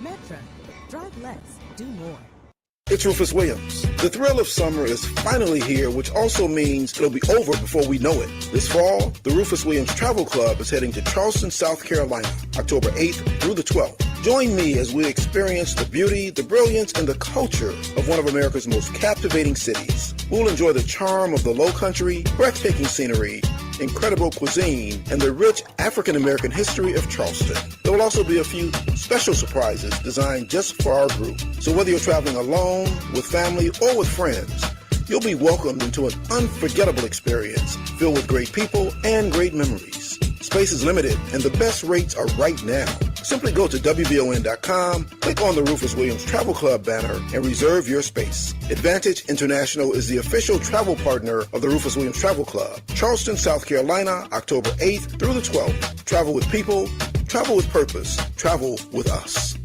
Metra. Drive less, do more. It's Rufus Williams. The thrill of summer is finally here, which also means it'll be over before we know it. This fall, the Rufus Williams Travel Club is heading to Charleston, South Carolina, October 8th through the 12th. Join me as we experience the beauty, the brilliance, and the culture of one of America's most captivating cities. We'll enjoy the charm of the Lowcountry, breathtaking scenery, incredible cuisine, and the rich African-American history of Charleston. There will also be a few special surprises designed just for our group. So whether you're traveling alone, with family, or with friends, you'll be welcomed into an unforgettable experience filled with great people and great memories. Space is limited, and the best rates are right now. Simply go to WVON.com, click on the Rufus Williams Travel Club banner, and reserve your space. Advantage International is the official travel partner of the Rufus Williams Travel Club. Charleston, South Carolina, October 8th through the 12th. Travel with people, travel with purpose, travel with us.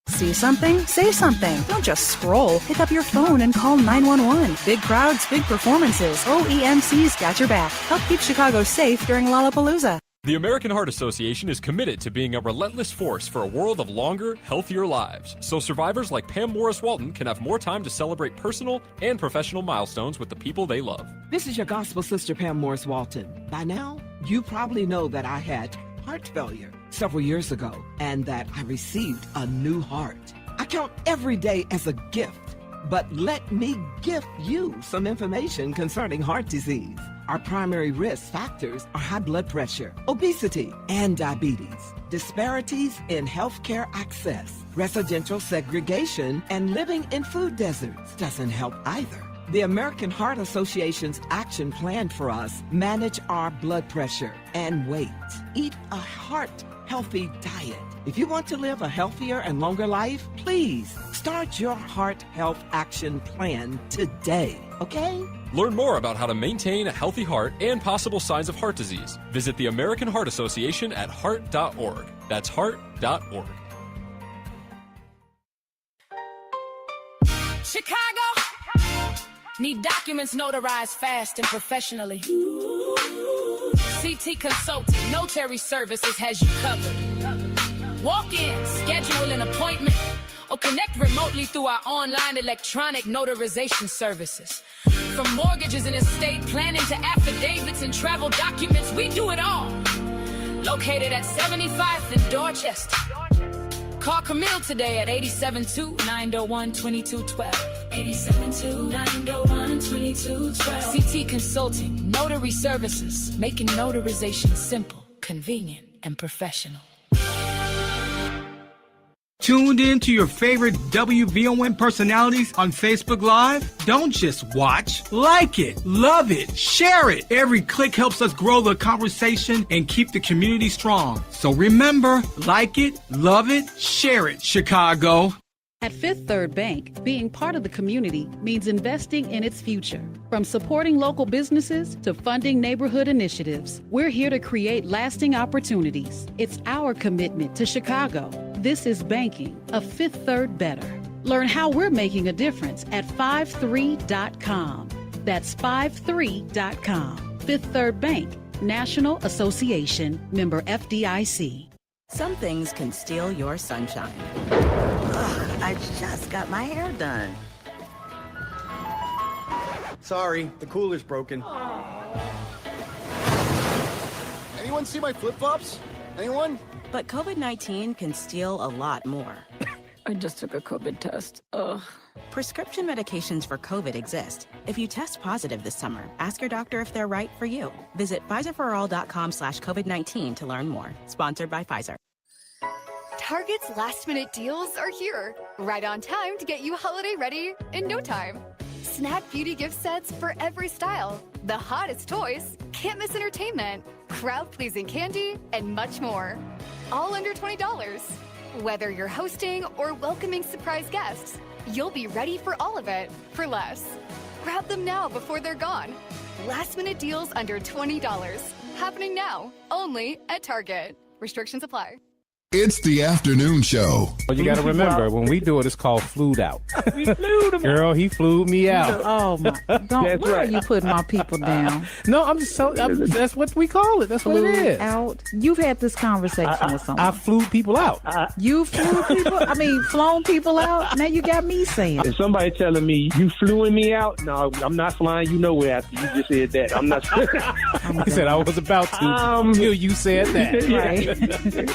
See something? Say something. Don't just scroll. Pick up your phone and call 911. Big crowds, big performances. OEMC's got your back. Help keep Chicago safe during Lollapalooza. The American Heart Association is committed to being a relentless force for a world of longer, healthier lives, so survivors like Pam Morris-Walton can have more time to celebrate personal and professional milestones with the people they love. This is your gospel sister, Pam Morris-Walton. By now, you probably know that I had heart failure several years ago and that I received a new heart. I count every day as a gift, but let me gift you some information concerning heart disease. Our primary risk factors are high blood pressure, obesity, and diabetes. Disparities in healthcare access, residential segregation, and living in food deserts doesn't help either. The American Heart Association's action plan for us manage our blood pressure and weight. Eat a heart-healthy diet. If you want to live a healthier and longer life, please start your heart health action plan today, okay? Learn more about how to maintain a healthy heart and possible signs of heart disease. Visit the American Heart Association at heart.org. That's heart.org. Chicago! Need documents notarized fast and professionally. CT Consulting, Notary Services has you covered. Walk in, schedule an appointment, or connect remotely through our online electronic notarization services. From mortgages and estate planning to affidavits and travel documents, we do it all. Located at 75th and Dorchester. Call Camille today at 872-901-2212. 872-901-2212. CT Consulting, Notary Services, making notarization simple, convenient, and professional. Tuned in to your favorite WVON personalities on Facebook Live? Don't just watch. Like it, love it, share it. Every click helps us grow the conversation and keep the community strong. So remember, like it, love it, share it, Chicago. At Fifth Third Bank, being part of the community means investing in its future. From supporting local businesses to funding neighborhood initiatives, we're here to create lasting opportunities. It's our commitment to Chicago. This is banking, a Fifth Third better. Learn how we're making a difference at 53.com. That's 53.com. Fifth Third Bank, National Association, member FDIC. Some things can steal your sunshine. Ugh, I just got my hair done. Sorry, the cooler's broken. Anyone see my flip-flops? Anyone? But COVID-19 can steal a lot more. I just took a COVID test. Ugh. Prescription medications for COVID exist. If you test positive this summer, ask your doctor if they're right for you. Visit PfizerForAll.com/COVID-19 to learn more. Sponsored by Pfizer. Target's last-minute deals are here. Right on time to get you holiday ready in no time. Snap beauty gift sets for every style. The hottest toys, can't miss entertainment, crowd-pleasing candy, and much more. All under $20. Whether you're hosting or welcoming surprise guests, you'll be ready for all of it for less. Grab them now before they're gone. Last-minute deals under $20. Happening now, only at Target. Restrictions apply. It's the afternoon show. But you got to remember, when we do it, it's called flued out. We flew him. Girl, he flew me out. Oh my! Why are you putting my people down? No, that's what we call it. That's what it is. Out. You've had this conversation with someone. I flew people out. You flew people? I mean, flown people out? Now you got me saying. If somebody telling me you flew me out, no, I'm not flying you nowhere after you just said that. I'm not. He said I was about to until you said that. Right.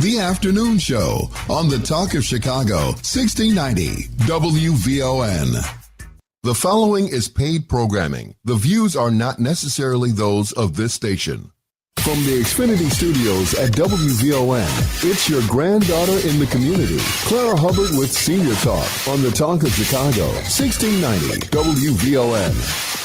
The afternoon show on the Talk of Chicago, 1690 WVON. The following is paid programming. The views are not necessarily those of this station. From the Xfinity Studios at WVON, it's your granddaughter in the community, Clara Hubbard with Senior Talk on the Talk of Chicago, 1690 WVON.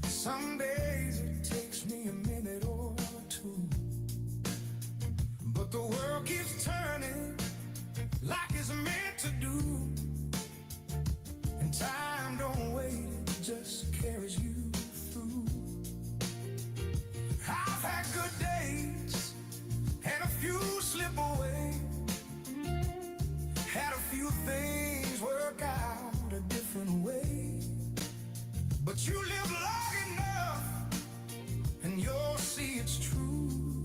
Some days it takes me a minute or two, but the world keeps turning like it's meant to do, and time don't wait, it just carries you through. I've had good days and a few slip away, had a few things work out a different way, but you live long enough and you'll see it's true.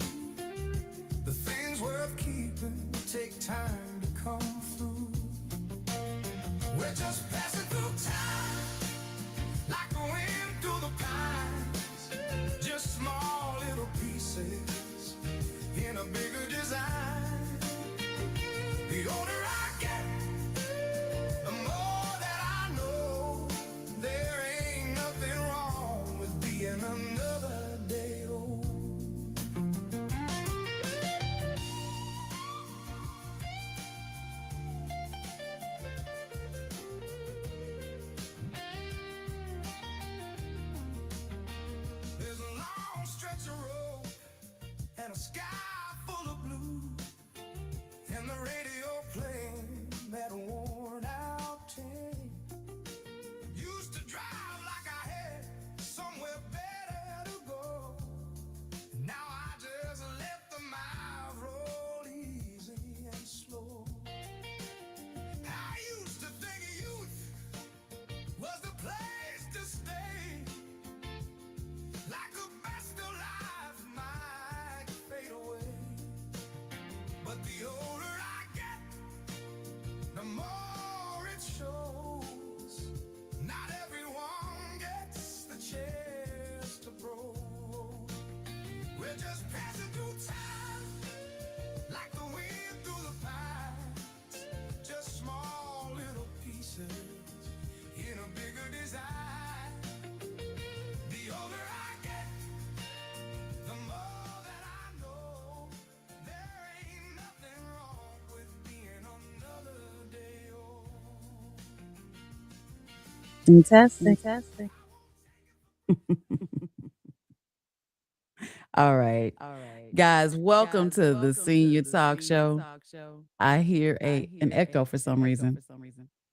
The things worth keeping take time to come through. We're just passing through time like the wind through the pines, just small little pieces in a bigger design. The older I get, the more that I know there ain't nothing wrong with being another day old. There's a long stretch of road and a sky full of blue, and the radio playing that worn out tune. Used to drive like I had somewhere better to go. Now I just let the miles roll easy and slow. I used to think youth was the place to stay, like the best of life might fade away. But the older I get, the more it shows. Not everyone gets the chance to grow. We're just passing through time like the wind through the pines, just small little pieces in a bigger design. The older I get, the more that I know there ain't nothing wrong with being another day old. Fantastic. All right. Guys, welcome to the Senior Talk Show. I hear an echo for some reason.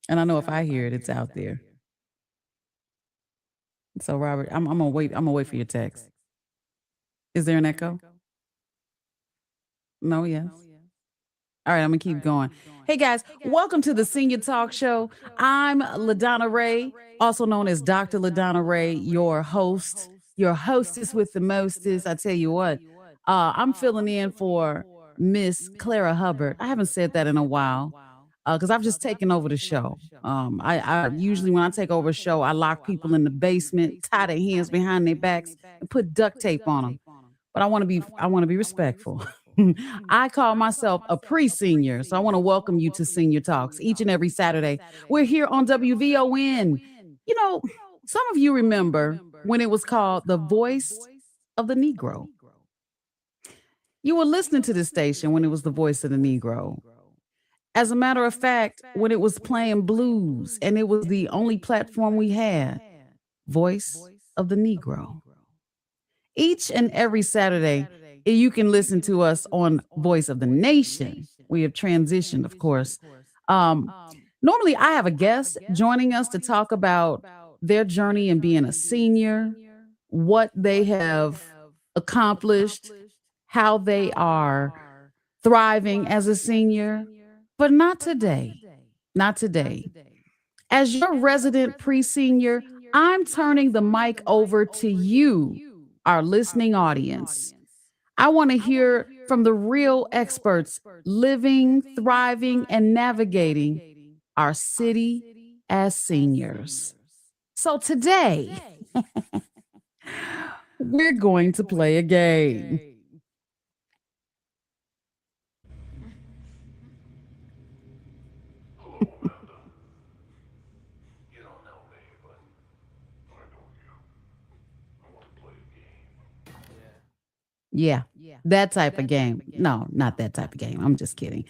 And I know if I hear it, it's out there. So Robert, I'm gonna wait for your text. Is there an echo? No, yes. All right, I'm gonna keep going. Hey guys, welcome to the Senior Talk Show. I'm LaDonna Ray, also known as Dr. LaDonna Ray, your host, your hostess with the mostest. I tell you what, I'm filling in for Miss Clara Hubbard. I haven't said that in a while because I've just taken over the show. I usually when I take over a show, I lock people in the basement, tie their hands behind their backs, and put duct tape on them. But I want to be respectful. I call myself a pre-senior, so I want to welcome you to Senior Talks each and every Saturday. We're here on WVON. You know, some of you remember when it was called The Voice of the Negro. You were listening to this station when it was The Voice of the Negro. As a matter of fact, when it was playing blues and it was the only platform we had, Voice of the Negro. Each and every Saturday, you can listen to us on Voice of the Nation. We have transitioned, of course. Normally, I have a guest joining us to talk about their journey in being a senior, what they have accomplished, how they are thriving as a senior, but not today. Not today. As your resident pre-senior, I'm turning the mic over to you, our listening audience. I want to hear from the real experts living, thriving, and navigating our city as seniors. So today, we're going to play a game. Yeah, that type of game. No, not that type of game. I'm just kidding.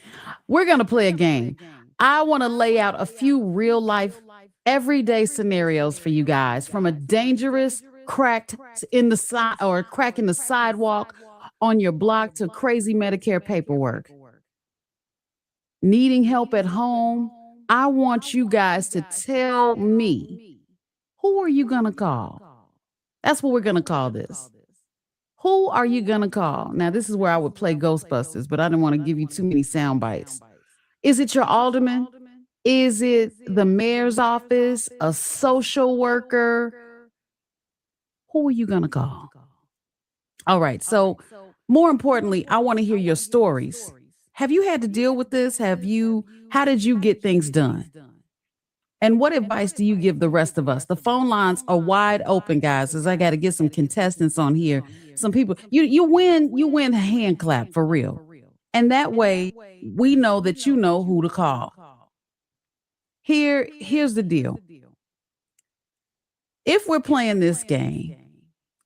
We're going to play a game. I want to lay out a few real life, everyday scenarios for you guys, from a dangerous crack in the side or crack in the sidewalk on your block to crazy Medicare paperwork. Needing help at home. I want you guys to tell me, who are you going to call? That's what we're going to call this. Who are you going to call? Now, this is where I would play Ghostbusters, but I didn't want to give you too many sound bites. Is it your alderman? Is it the mayor's office? A social worker? Who are you going to call? All right. So more importantly, I want to hear your stories. Have you had to deal with this? How did you get things done? And what advice do you give the rest of us? The phone lines are wide open, guys, as I got to get some contestants on here. Some people, you win a hand clap for real. And that way we know that you know who to call. Here's the deal. If we're playing this game,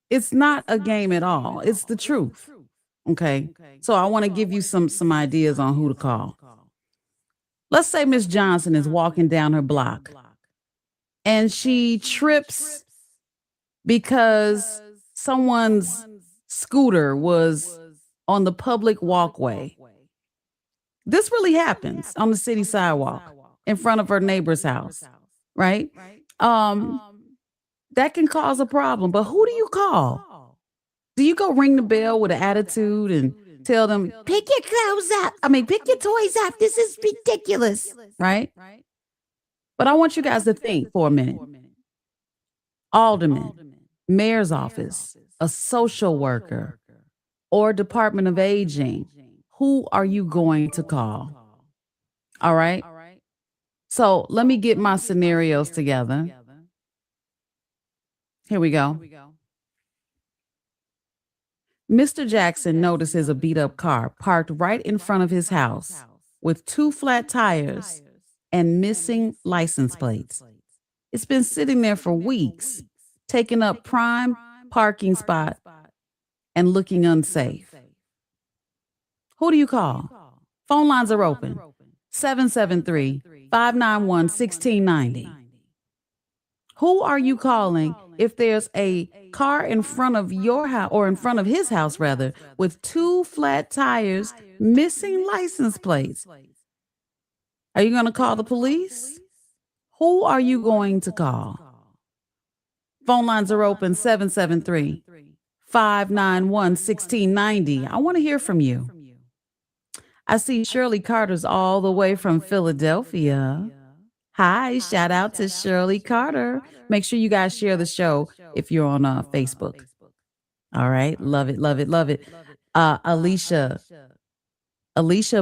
it's not a game at all. It's the truth. Okay. So I want to give you some ideas on who to call. Let's say Miss Johnson is walking down her block and she trips because someone's scooter was on the public walkway. This really happens on the city sidewalk in front of her neighbor's house, right? That can cause a problem, but who do you call? Do you go ring the bell with an attitude and tell them, pick your clothes up? Pick your toys up. This is ridiculous, right? But I want you guys to think for a minute. Alderman, mayor's office, a social worker, or Department of Aging. Who are you going to call? All right. So let me get my scenarios together. Here we go. Mr. Jackson notices a beat up car parked right in front of his house with 2 flat tires and missing license plates. It's been sitting there for weeks, taking up prime parking spot and looking unsafe. Who do you call? Phone lines are open. 773-591-1690. Who are you calling if there's a car in front of your house, or in front of his house rather, with 2 flat tires, missing license plates? Are you going to call the police? Who are you going to call? Phone lines are open. 773-591-1690. I want to hear from you. I see Shirley Carter's all the way from Philadelphia. Hi, shout out to Shirley Carter. Make sure you guys share the show if you're on Facebook. All right. Love it, love it, love it. Alicia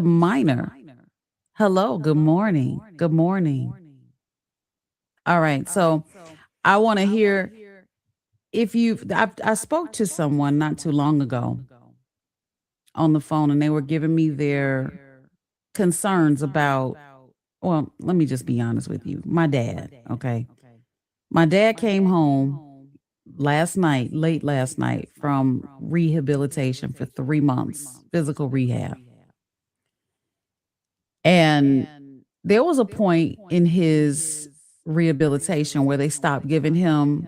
Minor. Hello. Good morning. Good morning. All right. So I want to hear if I spoke to someone not too long ago on the phone, and they were giving me their concerns about, well, let me just be honest with you. My dad, okay? My dad came home late last night from rehabilitation for 3 months, physical rehab. And there was a point in his rehabilitation where they stopped giving him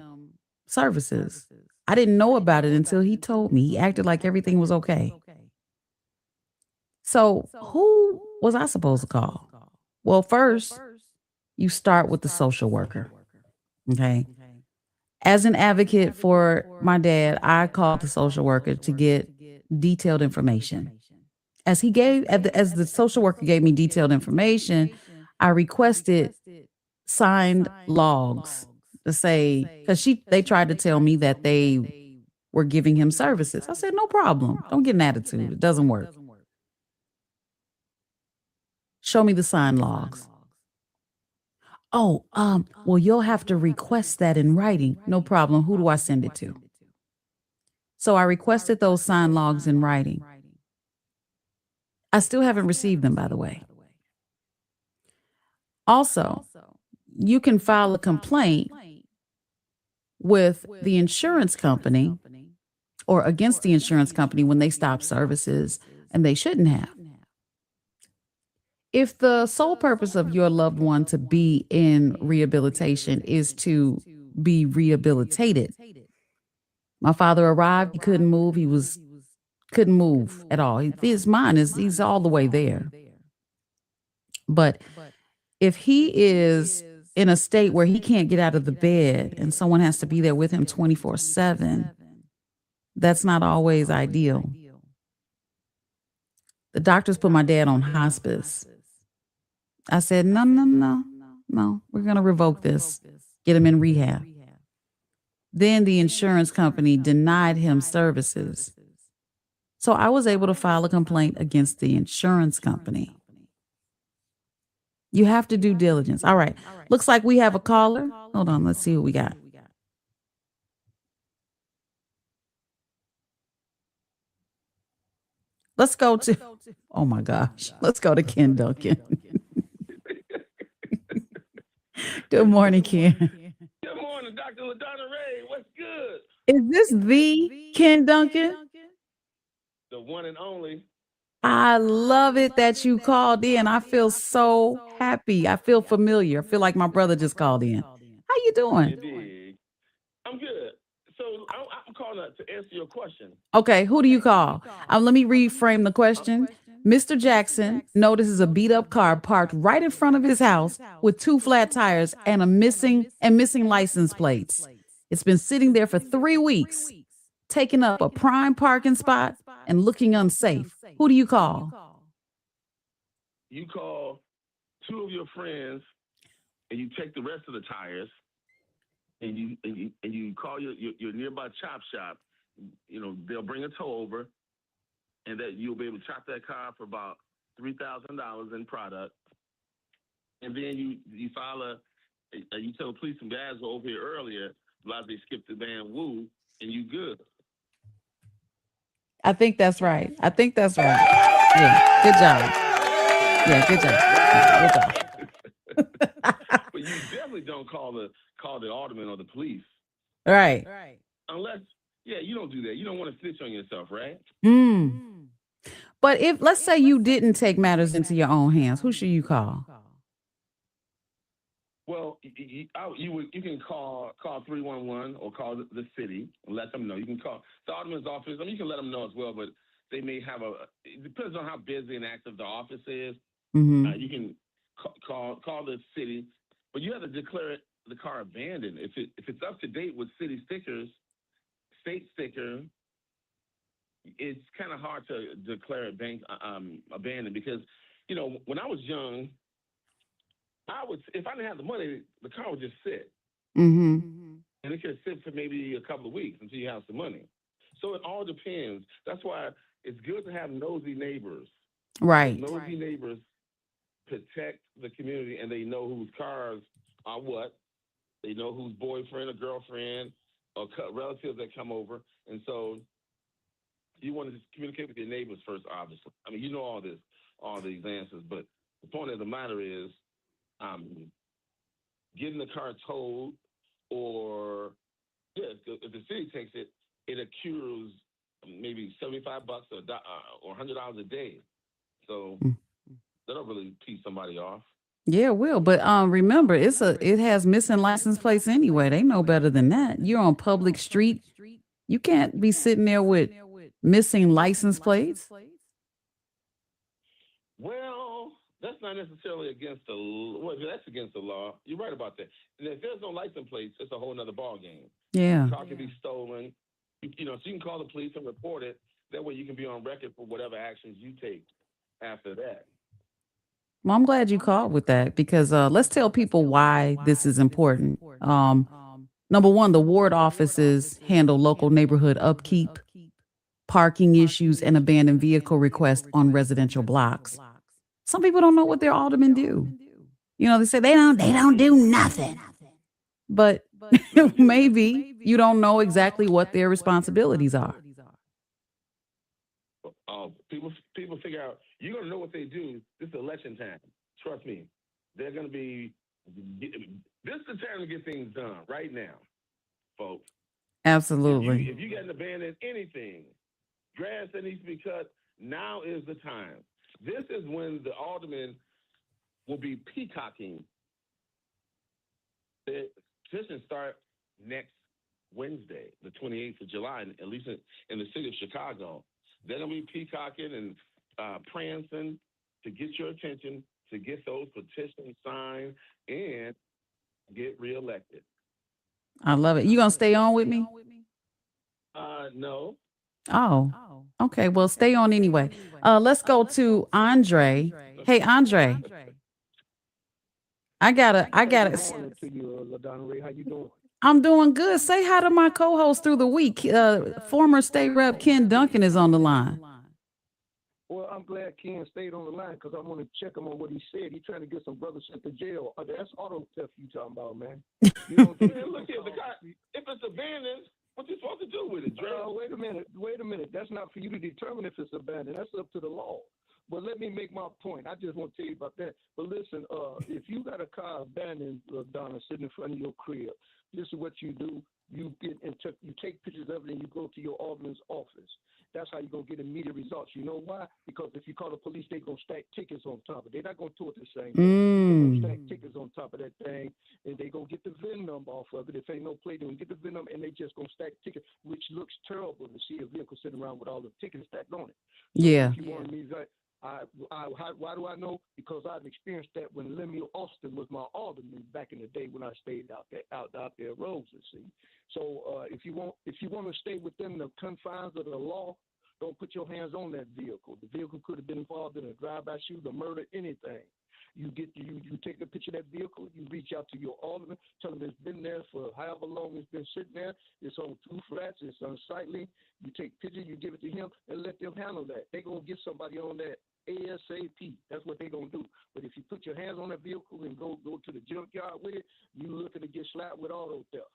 services. I didn't know about it until he told me. He acted like everything was okay. So who was I supposed to call? Well, first, you start with the social worker. Okay. As an advocate for my dad, I called the social worker to get detailed information. As the social worker gave me detailed information, I requested signed logs to say, because they tried to tell me that they were giving him services. I said, no problem. Don't get an attitude. It doesn't work. Show me the signed logs. Oh, well, you'll have to request that in writing. No problem. Who do I send it to? So I requested those signed logs in writing. I still haven't received them, by the way. Also, you can file a complaint with the insurance company or against the insurance company when they stop services, and they shouldn't have. If the sole purpose of your loved one to be in rehabilitation is to be rehabilitated, my father arrived, he couldn't move, couldn't move at all. His mind he's all the way there. But if he is in a state where he can't get out of the bed and someone has to be there with him 24/7, that's not always ideal. The doctors put my dad on hospice. I said, no, we're going to revoke this, get him in rehab. Then the insurance company denied him services. So I was able to file a complaint against the insurance company. You have to do diligence. All right. Looks like we have a caller. Hold on. Let's see who we got. Let's go to, oh my gosh. Let's go to Ken Duncan. Good morning, Ken. Good morning, Dr. LaDonna Ray. What's good? Is this the Ken Duncan? The one and only. I love it that you called in. I feel so happy. I feel familiar. I feel like my brother just called in. How you doing? Indeed. I'm good. So I'm calling to answer your question. Okay, who do you call? Let me reframe the question. Mr. Jackson notices a beat up car parked right in front of his house with 2 flat tires and missing license plates. It's been sitting there for 3 weeks, taking up a prime parking spot and looking unsafe. Who do you call? You call 2 of your friends and you take the rest of the tires and you call your nearby chop shop. You know, they'll bring a tow over, and that you'll be able to chop that car for about $3,000 in product. And then you file you tell the police some guys were over here earlier, like they skipped the damn woo, and you good. I think that's right. Yeah, good job. Yeah, good job. But you definitely don't call the alderman or the police. Right. Unless, you don't do that. You don't want to snitch on yourself, right? But if, let's say you didn't take matters into your own hands, who should you call? Well, you can call 311 or call the city and let them know. You can call the alderman's office. I mean, you can let them know as well, but they may have it depends on how busy and active the office is. You can call the city, but you have to declare the car abandoned. If it's up to date with city stickers, state sticker, it's kind of hard to declare it abandoned because, when I was young, if I didn't have the money, the car would just sit. And it could sit for maybe a couple of weeks until you have some money. So it all depends. That's why it's good to have nosy neighbors. Right. Nosy neighbors protect the community, and they know whose cars are what. They know whose boyfriend or girlfriend or relatives that come over. And so you want to just communicate with your neighbors first, obviously. I mean, you know all these answers, but the point of the matter is getting the car towed, or if the city takes it, it accrues maybe $75 or $100 a day. So that'll really piss somebody off. Yeah, it will. But remember, it has missing license plates anyway. They know better than that. You're on public street. You can't be sitting there with missing license plates. Well, That's not necessarily against the well. That's against the law. You're right about that. And if there's no license plates, it's a whole nother ball game. Yeah. The car can be stolen. So you can call the police and report it. That way, you can be on record for whatever actions you take after that. Well, I'm glad you called with that because let's tell people why this is important. Number one, the ward offices handle local neighborhood upkeep, parking issues, and abandoned vehicle requests on residential blocks. Some people don't know what their aldermen do. They say they don't do nothing. But maybe you don't know exactly what their responsibilities are. People figure out you're gonna know what they do. This is election time. Trust me, they're gonna be. This is the time to get things done right now, folks. Absolutely. If you get abandoned anything, grass that needs to be cut, now is the time. This is when the aldermen will be peacocking. The petitions start next Wednesday, the 28th of July, at least in the city of Chicago. They're going to be peacocking and prancing to get your attention, to get those petitions signed, and get reelected. I love it. You going to stay on with me? No. Oh, okay. Well, stay on anyway. Let's go to Andre. Hey, Andre. I gotta. To you, LaDonna Ray. How you doing? I'm doing good. Say hi to my co-host through the week. Former state rep Ken Duncan is on the line. Well, I'm glad Ken stayed on the line because I want to check him on what he said. He's trying to get some brothers sent to jail. That's auto theft you talking about, man. You don't do Man, look here, the guy, if it's abandoned, what you supposed to do with it, Dre? Wait a minute. That's not for you to determine if it's abandoned. That's up to the law. But let me make my point. I just want to tell you about that. But listen, if you got a car abandoned, Donna, sitting in front of your crib, this is what you do. You take pictures of it and you go to your alderman's office. That's how you're going to get immediate results. You know why? Because if you call the police, they're going to stack tickets on top of it. They're not going to do it the same. They're going to stack tickets on top of that thing, and they're going to get the VIN number off of it. If ain't no plate, they're going to get the VIN number, and they just going to stack tickets, which looks terrible to see a vehicle sitting around with all the tickets stacked on it. So Yeah. if you want me to, why do I know? Because I've experienced that when Lemuel Austin was my alderman back in the day when I stayed out there at Roses. See, so if you want to stay within the confines of the law, don't put your hands on that vehicle. The vehicle could have been involved in a drive-by shooting, a murder, anything. You take a picture of that vehicle, you reach out to your alderman, tell them it's been there for however long it's been sitting there, it's on 2 flats, it's unsightly. You take pictures, you give it to him, and let them handle that. They're going to get somebody on that ASAP. That's what they're going to do. But if you put your hands on that vehicle and go to the junkyard with it, you're looking to get slapped with auto theft.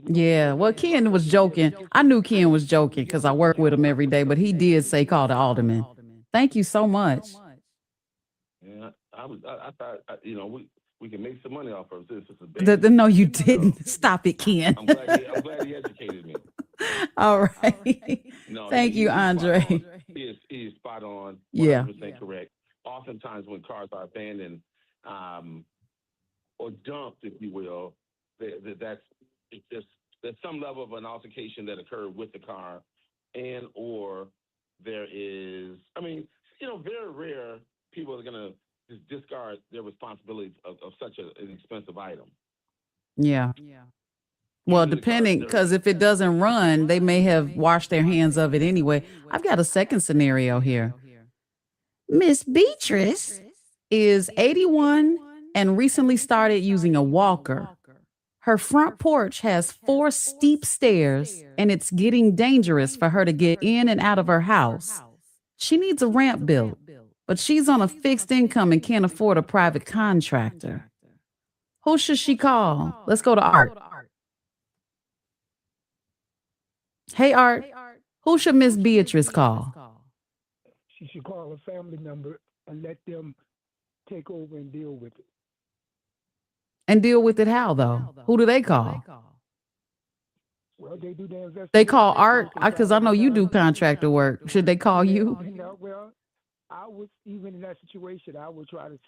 Yeah, well, Ken was joking. I knew Ken was joking because I work with him every day, but he did say call the alderman. Thank you so much. Yeah, I thought, we can make some money off of this. It's a No, you didn't. Stop it, Ken. I'm glad he educated me. All right. No, Thank you, Andre. He is spot on. 100% Yeah. correct. Oftentimes when cars are abandoned or dumped, if you will, there's some level of an altercation that occurred with the car, and or there is, very rare people are going to just discard their responsibilities of such an expensive item. Yeah. Well, depending, because if it doesn't run, they may have washed their hands of it anyway. I've got a second scenario here. Miss Beatrice is 81 and recently started using a walker. Her front porch has 4 steep stairs, and it's getting dangerous for her to get in and out of her house. She needs a ramp built, but she's on a fixed income and can't afford a private contractor. Who should she call? Let's go to Art. Hey, Art. Who should Miss Beatrice call? She should call a family member and let them take over and deal with it. And deal with it how, though? Who do they call? Well, they do their investigation. They call Art? Because I know you do contractor work. Should they call you? Well, I would, even in that situation, I would try to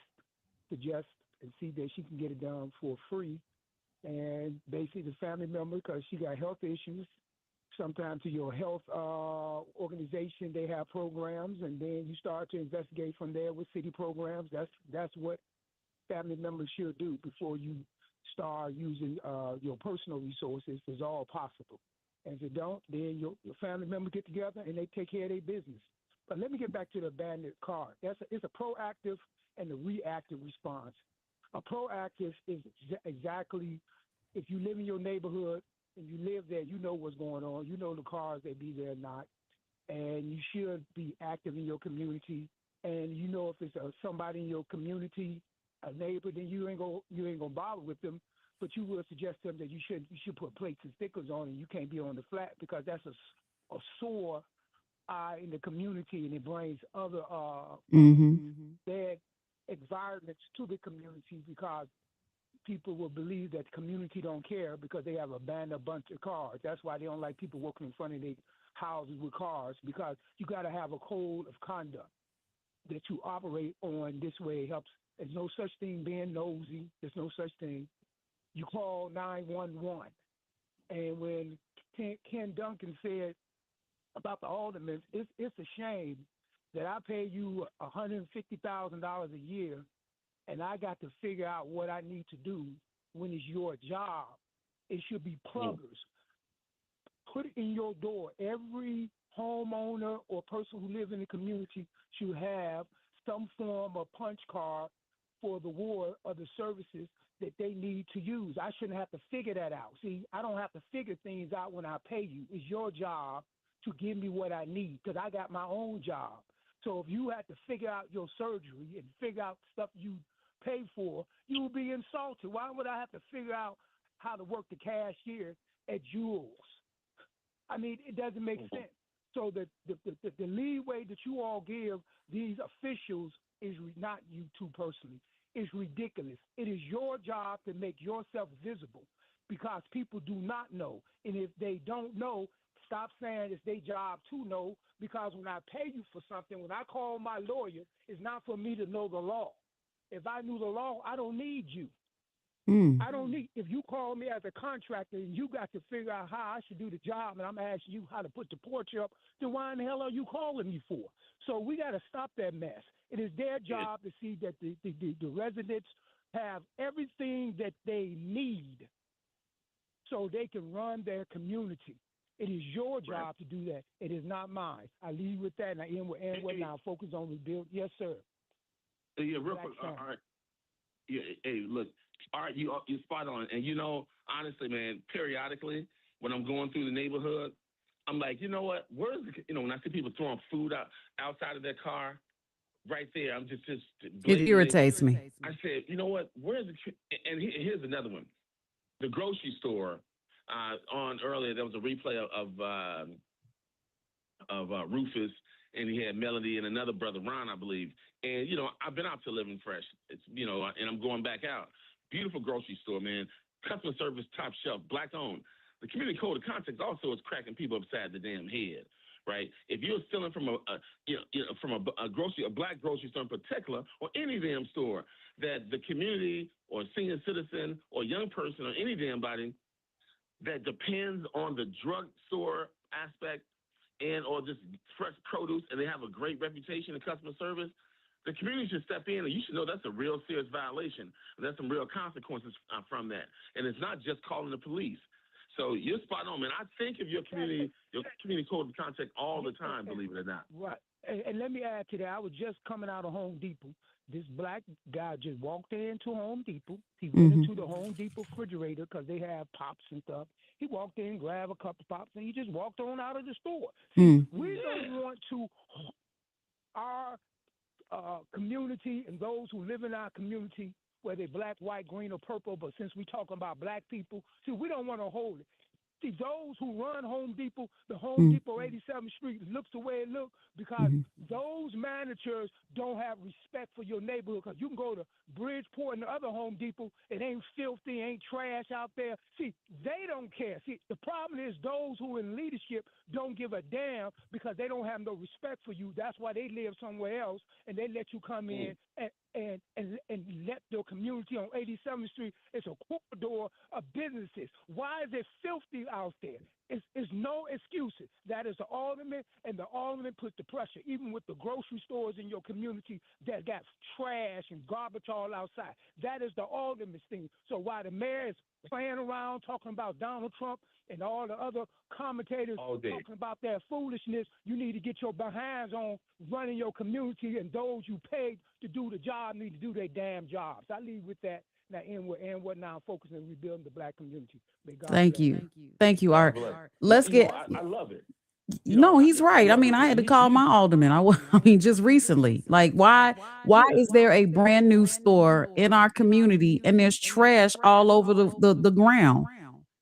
suggest and see that she can get it done for free. And basically the family member, because she got health issues, sometimes to your health organization. They have programs, and then you start to investigate from there with city programs. That's what family members should do before you start using your personal resources. Is all possible. And if you don't, then your family members get together and they take care of their business. But let me get back to the abandoned car. It's a proactive and a reactive response. A proactive is exactly if you live in your neighborhood and you live there, you know what's going on. You know the cars that be there or not. And you should be active in your community. And you know if it's somebody in your community, a neighbor, then you ain't gonna bother with them. But you will suggest to them that you should put plates and stickers on, and you can't be on the flat because that's a sore eye in the community, and it brings other bad environments to the community because people will believe that the community don't care because they have abandoned a bunch of cars. That's why they don't like people walking in front of their houses with cars, because you got to have a code of conduct that you operate on. This way it helps. There's no such thing being nosy. There's no such thing. You call 911. And when Ken Duncan said about the aldermen, it's a shame that I pay you $150,000 a year and I got to figure out what I need to do when it's your job. It should be pluggers. Put it in your door. Every homeowner or person who lives in the community should have some form of punch card for the ward or the services that they need to use. I shouldn't have to figure that out. See, I don't have to figure things out when I pay you. It's your job to give me what I need because I got my own job. So if you had to figure out your surgery and figure out stuff you pay for, you would be insulted. Why would I have to figure out how to work the cashier at Jules? I mean, it doesn't make sense. So the leeway that you all give these officials is not you two personally. It's ridiculous. It is your job to make yourself visible because people do not know. And if they don't know, stop saying it's their job to know, because when I pay you for something, when I call my lawyer, it's not for me to know the law. If I knew the law, I don't need you. I don't need, if you call me as a contractor and you got to figure out how I should do the job and I'm asking you how to put the porch up, then why in the hell are you calling me for? So we got to stop that mess. It is their job to see that the residents have everything that they need so they can run their community. It is your job to do that. It is not mine. I leave with that, and I end with now. Focus on rebuild. Yes, sir. Yeah, real quick. All right. Yeah, hey, look. All right, you're spot on. And, you know, honestly, man, periodically, when I'm going through the neighborhood, I'm like, you know what? Where's the, you know, when I see people throwing food outside of their car, right there, I'm just it irritates me. I said, you know what? Where's the, and here's another one. The grocery store, on earlier, there was a replay of Rufus, and he had Melody and another brother, Ron, I believe. And, you know, I've been out to Living Fresh, it's, you know, and I'm going back out. Beautiful grocery store, man. Customer service, top shelf, black owned. The community code of context also is cracking people upside the damn head, right? If you're stealing from a black grocery store in particular, or any damn store, that the community or senior citizen or young person or any damn body that depends on the drugstore aspect and or just fresh produce, and they have a great reputation in customer service, the community should step in, and you should know that's a real serious violation. There's some real consequences from that. And it's not just calling the police. So you're spot on, man. I think of your community code of contact all the time, believe it or not. Right. And let me add to that. I was just coming out of Home Depot. This black guy just walked into Home Depot. He went into the Home Depot refrigerator because they have pops and stuff. He walked in, grabbed a couple of pops, and he just walked on out of the store. We don't want to, our community and those who live in our community, whether black, white, green, or purple, but since we're talking about black people, see, we don't want to hold it. See, those who run Home Depot, the Home Depot 87th Street looks the way it looks because those managers don't have respect for your neighborhood, because you can go to Bridgeport and the other Home Depot, it ain't filthy, ain't trash out there. See, they don't care. See, the problem is those who are in leadership don't give a damn because they don't have no respect for you. That's why they live somewhere else, and they let you come in and let your community on 87th Street. It's a corridor of businesses. Why is it filthy out there? It's no excuse. That is the alderman, and the alderman put the pressure, even with the grocery stores in your community that got trash and garbage all outside. That is the alderman's thing. So while the mayor is playing around talking about Donald Trump and all the other commentators talking about their foolishness, you need to get your behinds on running your community, and those you paid to do the job need to do their damn jobs. I leave with that. Now, and what now? Focusing on rebuilding the black community. Thank you, Art. Let's get. I love it. No, he's right. I mean, I had to call my alderman. I mean, just recently. Like, why is there a brand new store in our community and there's trash all over the ground?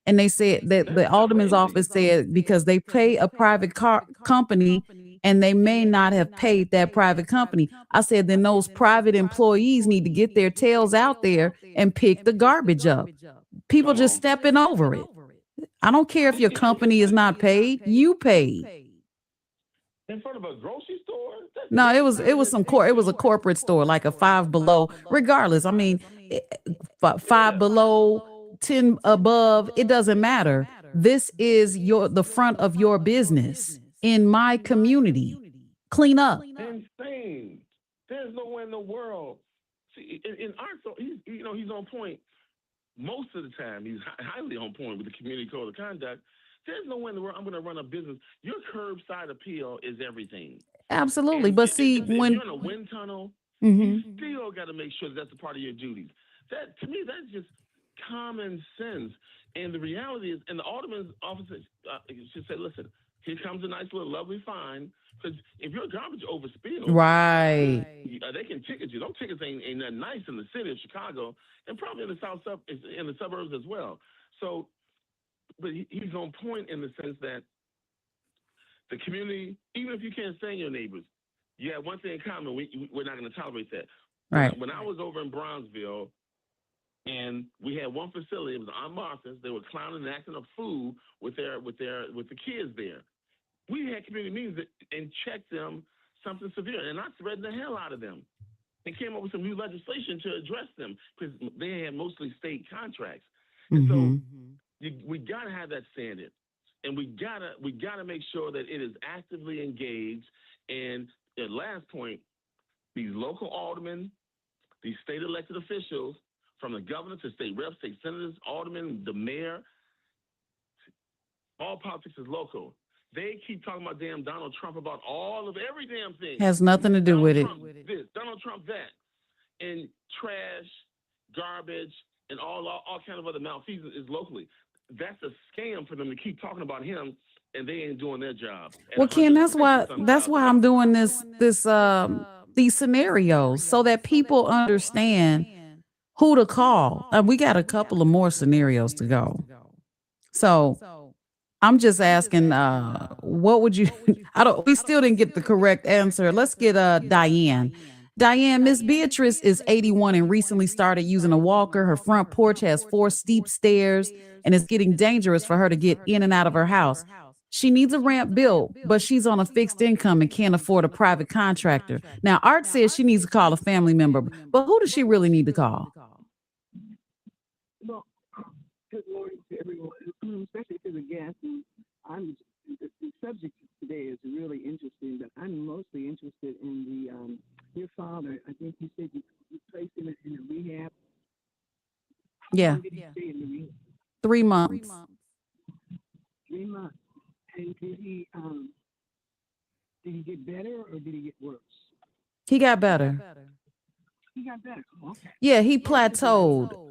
And they said that the alderman's office said because they pay a private company and they may not have paid that private company. I said, then those private employees need to get their tails out there and pick the garbage up. People just stepping over it. I don't care if your company is not paid. You paid. In front of a grocery store? No, it was a corporate store, like a Five Below. Regardless, I mean, Five Below, 10 above, it doesn't matter. This is the front of your business in my community. Clean up. Insane. There's no way in the world. See, in Art, he's on point. Most of the time, he's highly on point with the community code of conduct. There's no way in the world I'm going to run a business. Your curbside appeal is everything. Absolutely. But see, when you're in a wind tunnel, you still got to make sure that's a part of your duties. That, to me, that's just common sense. And the reality is, and the alderman's office should say, listen, here comes a nice little lovely fine. Because if your garbage overspills, right, they can ticket you. Those tickets ain't that nice in the city of Chicago, and probably in the suburbs as well. So, but he's on point in the sense that the community, even if you can't stand your neighbors, you have one thing in common. We're not going to tolerate that. Right. When I was over in Brownsville, and we had one facility, it was Aunt Martha's. They were clowning and acting a fool with the kids there. We had community meetings and checked them something severe, and I threatened the hell out of them and came up with some new legislation to address them because they had mostly state contracts. And so we got to have that standard, and we gotta make sure that it is actively engaged. And the last point, these local aldermen, these state elected officials, from the governor to state reps, state senators, aldermen, the mayor, all politics is local. They keep talking about damn Donald Trump about every damn thing. Has nothing to do with it. This, Donald Trump that, and trash, garbage, and all kind of other malfeasance is locally. That's a scam for them to keep talking about him, and they ain't doing their job. Well, Ken, that's why I'm doing these scenarios so that people understand who to call. We got a couple of more scenarios to go. So I'm just asking, what would you, we still didn't get the correct answer. Let's get Diane. Diane, Miss Beatrice is 81 and recently started using a walker. Her front porch has 4 steep stairs and it's getting dangerous for her to get in and out of her house. She needs a ramp built, but she's on a fixed income and can't afford a private contractor. Now, Art says she needs to call a family member, but who does she really need to call? Well, good morning to everyone, especially to the guests. The subject today is really interesting, but I'm mostly interested in your father. I think you said you placed him in a rehab. Yeah. How long did he stay in the rehab? 3 months. 3 months. And did he get better or did he get worse? He got better. He got better. Okay. Yeah, he plateaued.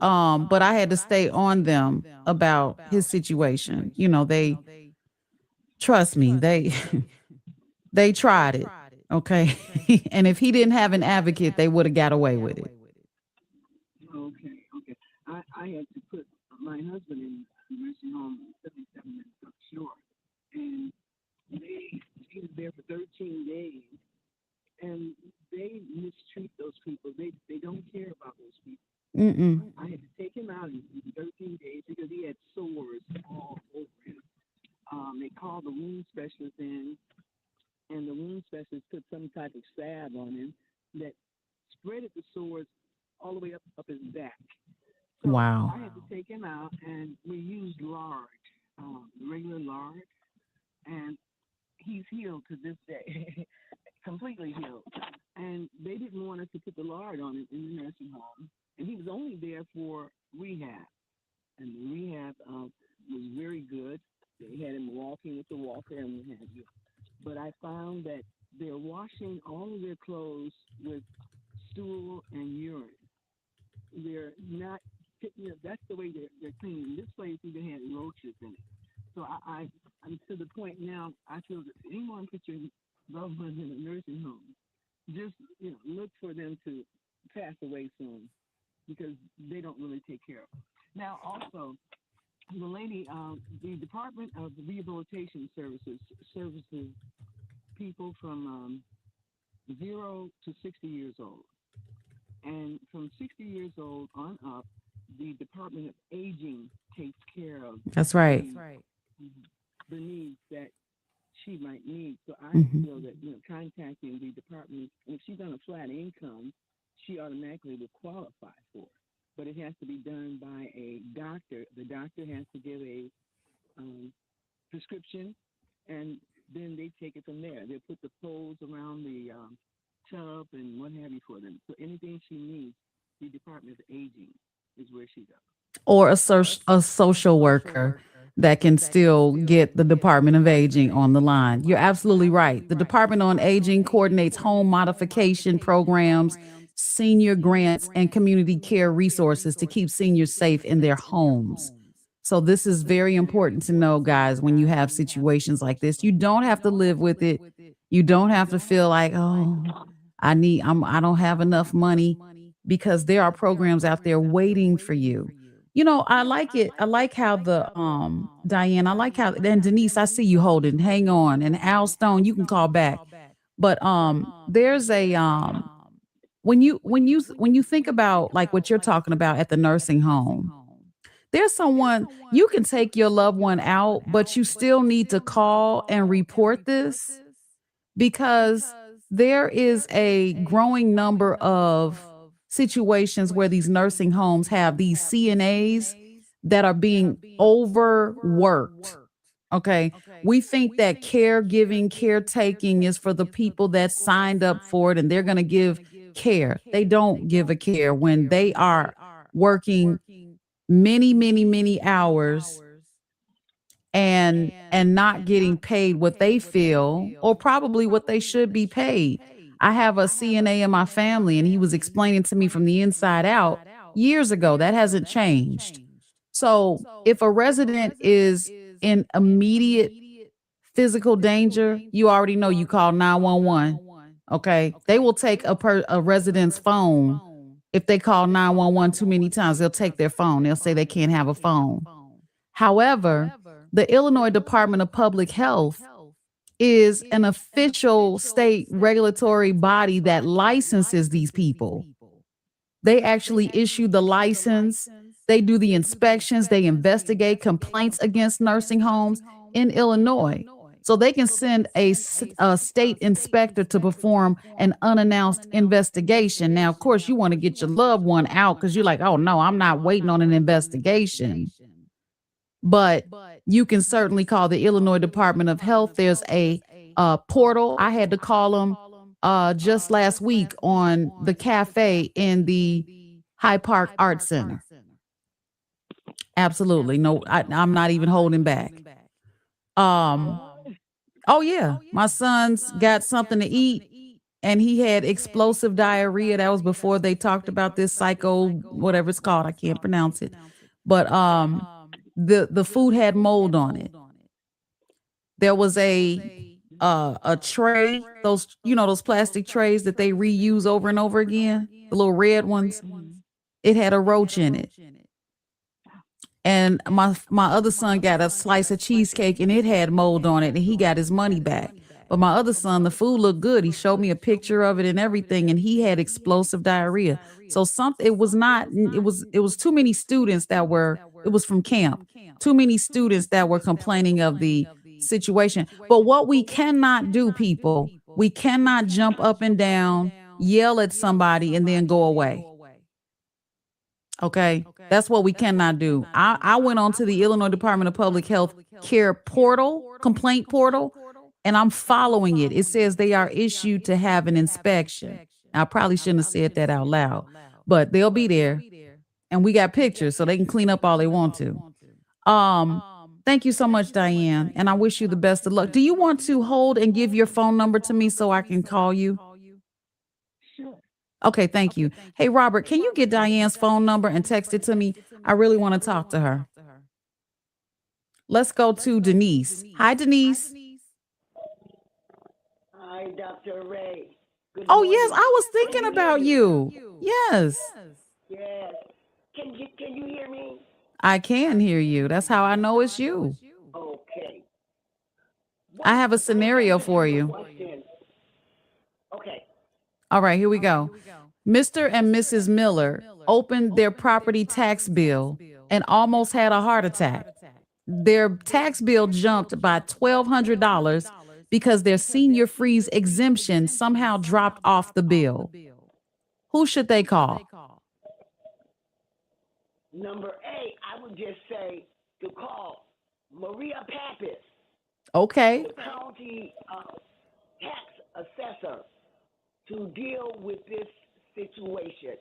But I had to stay on them about his situation. You know, they trust me, they tried it. Okay. And if he didn't have an advocate, they would have got away with it. Okay. I had to put my husband in the nursing home 77 minutes offshore. And he was there for 13 days. And they mistreat those people. They don't care about those people. I had to take him out in 13 days because he had sores all over him. They called the wound specialist in, and the wound specialist put some type of salve on him that spreaded the sores all the way up his back. So wow. I had to take him out, and we used lard, regular lard, and he's healed to this day, completely healed. And they didn't want us to put the lard on it in the nursing home. And he was only there for rehab. And the rehab was very good. They had him walking with the walker and what have you. But I found that they're washing all of their clothes with stool and urine. They're not, that's the way they're cleaning. This place even had roaches in it. So I'm to the point now, I feel that if anyone put your loved ones in a nursing home, just look for them to pass away soon because they don't really take care of them. Now, also, the lady, the Department of Rehabilitation Services services people from 0 to 60 years old. And from 60 years old on up, the Department of Aging takes care of That's right. the needs that she might need. So I feel that contacting the department, and if she's on a flat income, she automatically would qualify for it. But it has to be done by a doctor. The doctor has to give a prescription, and then they take it from there. They put the poles around the tub and what have you for them. So anything she needs, the Department of Aging is where she goes. Or a social worker that can still get the Department of Aging on the line. You're absolutely right. The Department on Aging coordinates home modification programs, senior grants, and community care resources to keep seniors safe in their homes. So this is very important to know, guys, when you have situations like this. You don't have to live with it. You don't have to feel like, oh, I don't have enough money, because there are programs out there waiting for you. I like it. I like how the Diane, I like how, and Denise, I see you holding, hang on. And Al Stone, you can call back. But there's a when you think about like what you're talking about at the nursing home, there's someone, you can take your loved one out, but you still need to call and report this, because there is a growing number of situations where these nursing homes have these CNAs that are being overworked. Okay. We think that caregiving, caretaking is for the people that signed up for it and they're going to give care. They don't give a care when they are working many, many, many hours and not getting paid what they feel, or probably what they should be paid. I have a CNA in my family, and he was explaining to me from the inside out years ago. That hasn't changed. So if a resident is in immediate physical danger, you already know you call 911. Okay. They will take a resident's phone. If they call 911 too many times, they'll take their phone. They'll say they can't have a phone. However, the Illinois Department of Public Health is an official state regulatory body that licenses these people. They actually issue the license. They do the inspections. They investigate complaints against nursing homes in Illinois. So they can send a state inspector to perform an unannounced investigation. Now, of course, you want to get your loved one out because you're like, oh, no, I'm not waiting on an investigation. But you can certainly call the Illinois Department of Health. There's a portal. I had to call them just last week on the cafe in the High Park Art Center. Absolutely. No, I'm not even holding back. Oh, yeah. My son's got something to eat and he had explosive diarrhea. That was before they talked about this psycho, whatever it's called. I can't pronounce it. But the food had mold on it. There was a tray, those plastic trays that they reuse over and over again, the little red ones. It had a roach in it. And my other son got a slice of cheesecake and it had mold on it and he got his money back. But my other son, the food looked good. He showed me a picture of it and everything, and he had explosive diarrhea. So it was too many students it was from camp, too many students that were complaining of the situation. But what we cannot do, people, we cannot jump up and down, yell at somebody and then go away. Okay. That's what we cannot do. I went on to the Illinois Department of Public Health Care portal, complaint portal, and I'm following it. It says they are issued to have an inspection. I probably shouldn't have said that out loud, but they'll be there, and we got pictures so they can clean up all they want to. Thank you so much, Diane, and I wish you the best of luck. Do you want to hold and give your phone number to me so I can call you? Sure. Okay, thank you. Hey, Robert, can you get Diane's phone number and text it to me? I really want to talk to her. Let's go to Denise. Hi, Denise. Hi, Dr. Ray. Oh, yes, I was thinking about you. Yes, Yes. Can you hear me? I can hear you. That's how I know it's you. Okay. I have a scenario for you. Okay. All right, here we go. Mr. and Mrs. Miller opened their property tax bill and almost had a heart attack. Their tax bill jumped by $1,200 because their senior freeze exemption somehow dropped off the bill. Who should they call? Number A, I would just say to call Maria Pappas, Okay. the county tax assessor, to deal with this situation.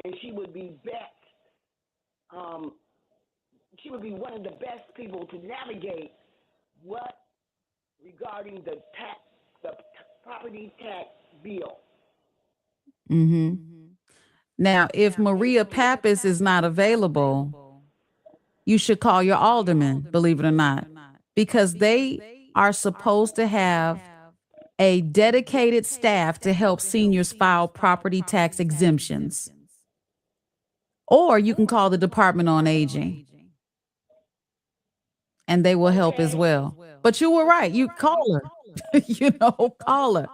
And she would be she would be one of the best people to navigate what regarding the property tax bill. Mm-hmm. Now, if Maria Pappas is not available, you should call your alderman, believe it or not, because they are supposed to have a dedicated staff to help seniors file property tax exemptions. Or you can call the Department on Aging, and they will help as well. But you were right. You call her, call her.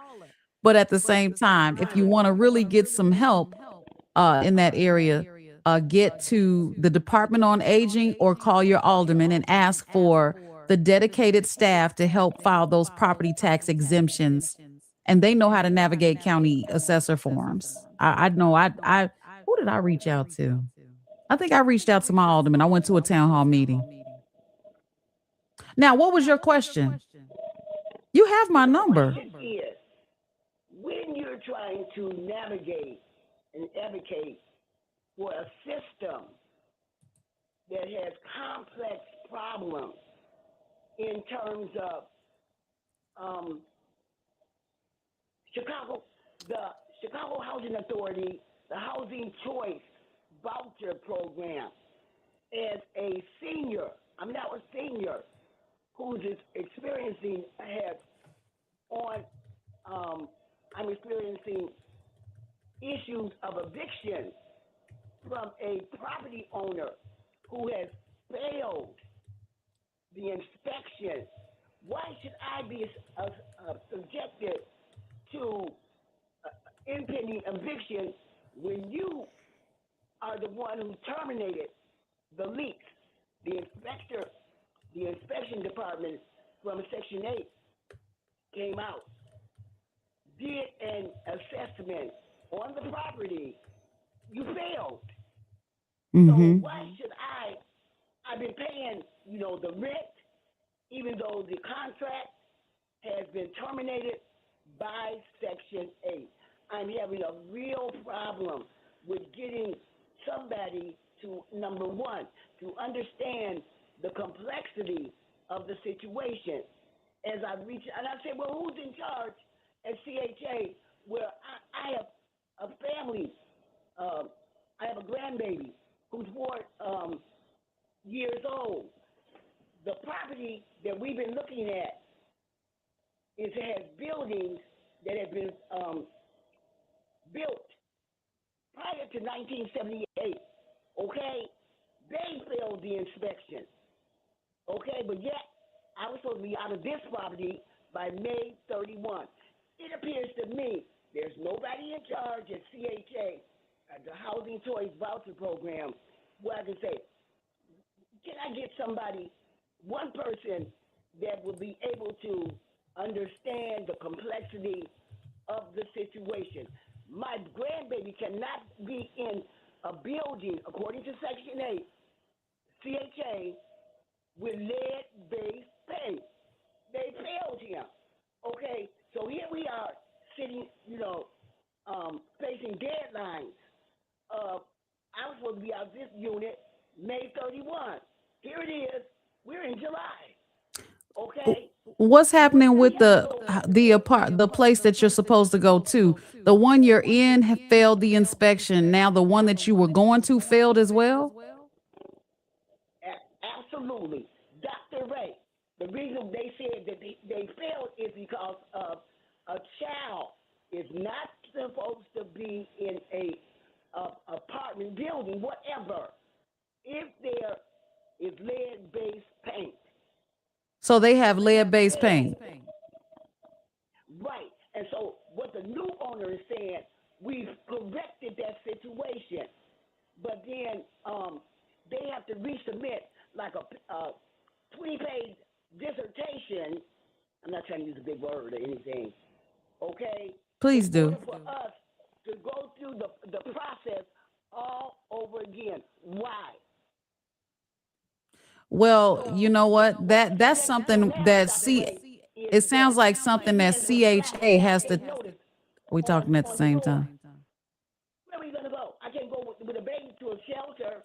But at the same time, if you want to really get some help in that area, get to the Department on Aging or call your alderman and ask for the dedicated staff to help file those property tax exemptions. And they know how to navigate county assessor forms. I know who did I reach out to? I think I reached out to my alderman. I went to a town hall meeting. Now, what was your question? You have my number. The question is, when you're trying to navigate and advocate for a system that has complex problems in terms of the Chicago Housing Authority, the Housing Choice Voucher Program, as a senior, I'm now a senior who's experiencing I'm experiencing issues of eviction from a property owner who has failed the inspection. Why should I be subjected to impending eviction when you are the one who terminated the lease? The inspection department from Section 8 came out, did an assessment on the property. You failed. Mm-hmm. So why should I've been paying, the rent, even though the contract has been terminated by Section 8. I'm having a real problem with getting somebody to, number one, to understand the complexity of the situation. As I reach, and I say, well, who's in charge at CHA? Where I have a family, I have a grandbaby who's 4 years old. The property that we've been looking at has buildings that have been built prior to 1978. Okay, they failed the inspection. Okay, but yet I was supposed to be out of this property by May 31. It appears to me there's nobody in charge at CHA, at the Housing Choice Voucher Program, where I can say, can I get somebody, one person that will be able to understand the complexity of the situation? My grandbaby cannot be in a building, according to Section 8, CHA, with lead-based paint. They failed him. Okay, so here we are sitting, facing deadlines. I was supposed to be out of this unit May 31. Here it is. We're in July. Okay. What's happening with the place that you're supposed to go to? The one you're in failed the inspection. Now the one that you were going to failed as well? Absolutely. Dr. Ray, the reason they said that they failed is because of a child is not supposed to be in a apartment building, whatever, if there is lead-based paint. So they have lead-based paint. Right. And so what the new owner is saying, we've corrected that situation, but then they have to resubmit like a 20-page dissertation. I'm not trying to use a big word or anything. Okay? Please do. For us to go through the process all over again. Why? Well, you know what? That's something that it sounds like something that CHA has to. We talking at the same time. Where are we gonna go? I can't go with a baby to a shelter.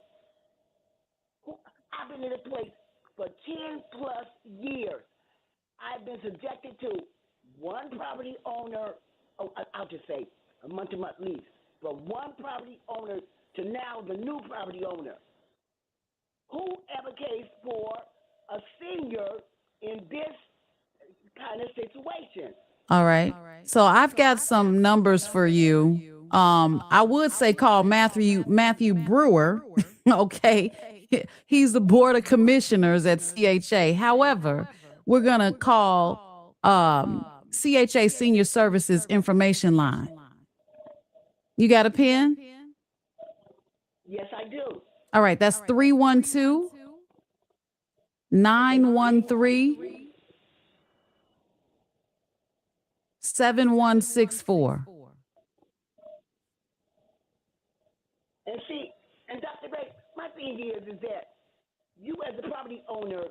I've been in this place for 10 plus years. I've been subjected to one property owner. I'll just say a month-to-month lease, from one property owner to now the new property owner. Who advocates for a senior in this kind of situation? All right. So I've got some numbers for you. I would say call Matthew Brewer. Okay. He's the board of commissioners at CHA. However, we're going to call CHA Senior Services Information Line. You got a pen? Yes, I do. All right, that's 312-913-7164. And see, and Dr. Ray, my thing is that you as the property owner